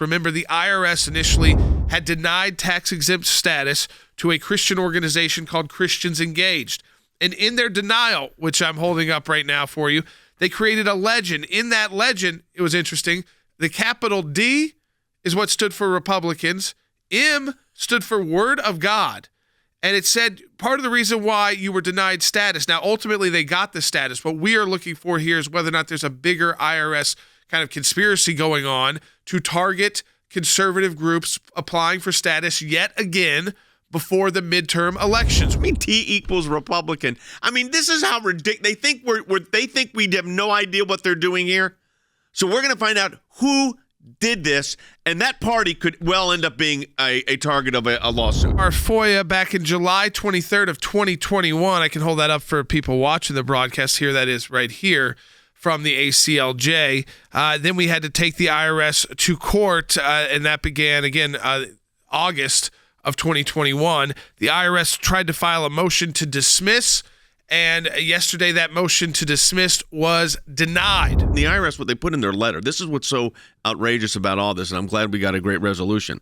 Remember, the IRS initially had denied tax-exempt status to a Christian organization called Christians Engaged. And in their denial, which I'm holding up right now for you, they created a legend. In that legend, it was interesting, the capital D is what stood for Republicans. M stood for Word of God. And it said part of the reason why you were denied status. Now, ultimately, they got the status. What we are looking for here is whether or not there's a bigger IRS kind of conspiracy going on to target conservative groups applying for status yet again before the midterm elections. I mean, T equals Republican. I mean, this is how ridiculous they think they think we have no idea what they're doing here. So we're going to find out who did this, and that party could well end up being a target of a lawsuit. Our FOIA back in July 23rd of 2021, I can hold that up for people watching the broadcast here, that is right here, from the ACLJ. Then we had to take the IRS to court, and that began, again, August of 2021. The IRS tried to file a motion to dismiss, and yesterday that motion to dismiss was denied. The IRS, what they put in their letter, this is what's so outrageous about all this, and I'm glad we got a great resolution.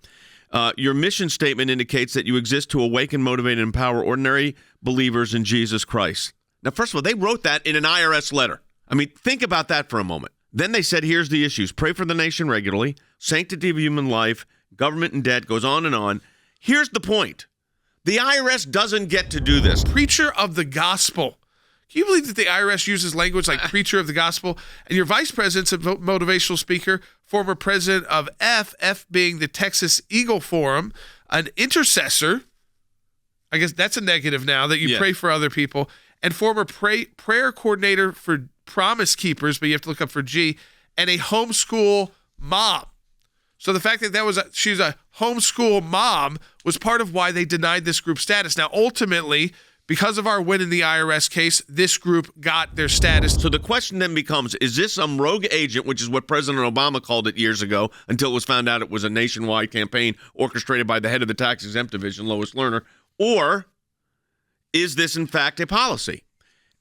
Your mission statement indicates that you exist to awaken, motivate, and empower ordinary believers in Jesus Christ. Now, first of all, they wrote that in an IRS letter. I mean, think about that for a moment. Then they said, here's the issues. Pray for the nation regularly, sanctity of human life, government and debt, goes on and on. Here's the point. The IRS doesn't get to do this. Preacher of the gospel. Can you believe that the IRS uses language like preacher of the gospel? And your vice president's a motivational speaker, former president of F being the Texas Eagle Forum, an intercessor. I guess that's a negative now, that you pray for other people. And former prayer coordinator for Promise Keepers, but you have to look up for G, and a homeschool mom. So the fact that she's a homeschool mom was part of why they denied this group status. Now, ultimately, because of our win in the IRS case, this group got their status. So the question then becomes, is this some rogue agent, which is what President Obama called it years ago, until it was found out it was a nationwide campaign orchestrated by the head of the tax-exempt division, Lois Lerner, or is this, in fact, a policy?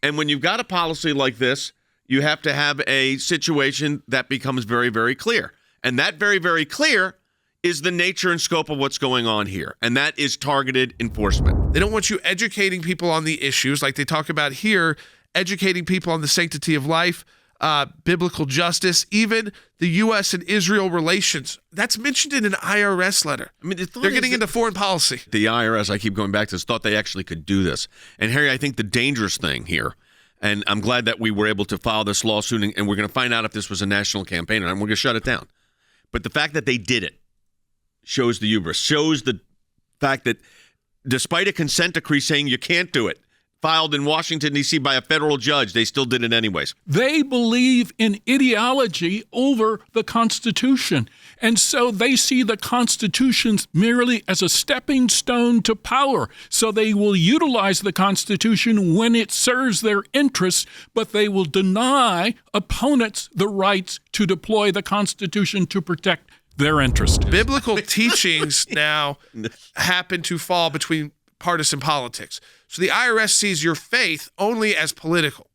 And when you've got a policy like this, you have to have a situation that becomes very, very clear. And that very, very clear is the nature and scope of what's going on here. And that is targeted enforcement. They don't want you educating people on the issues like they talk about here, educating people on the sanctity of life, biblical justice, even the U.S. and Israel relations. That's mentioned in an IRS letter. I mean, they're getting into foreign policy. The IRS, I keep going back to this, thought they actually could do this. And Harry, I think the dangerous thing here, and I'm glad that we were able to file this lawsuit, and we're going to find out if this was a national campaign, and we're going to shut it down. But the fact that they did it shows the hubris, shows the fact that despite a consent decree saying you can't do it, filed in Washington, D.C. by a federal judge, they still did it anyways. They believe in ideology over the Constitution. And so they see the Constitution merely as a stepping stone to power. So they will utilize the Constitution when it serves their interests, but they will deny opponents the rights to deploy the Constitution to protect their interests. Biblical teachings now happen to fall between partisan politics. So the IRS sees your faith only as political,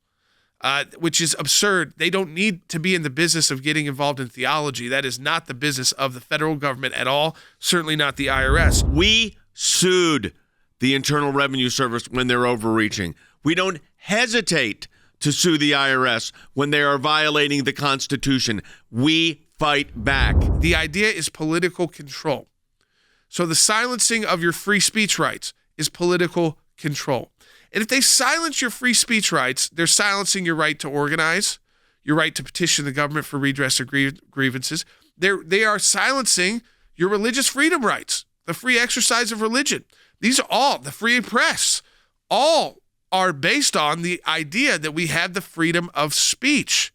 which is absurd. They don't need to be in the business of getting involved in theology. That is not the business of the federal government at all, certainly not the IRS. We sued the Internal Revenue Service when they're overreaching. We don't hesitate to sue the IRS when they are violating the Constitution. We fight back. The idea is political control. So the silencing of your free speech rights is political control. And if they silence your free speech rights, they're silencing your right to organize, your right to petition the government for redress of grievances. They are silencing your religious freedom rights, the free exercise of religion. These are all, the free press, all are based on the idea that we have the freedom of speech.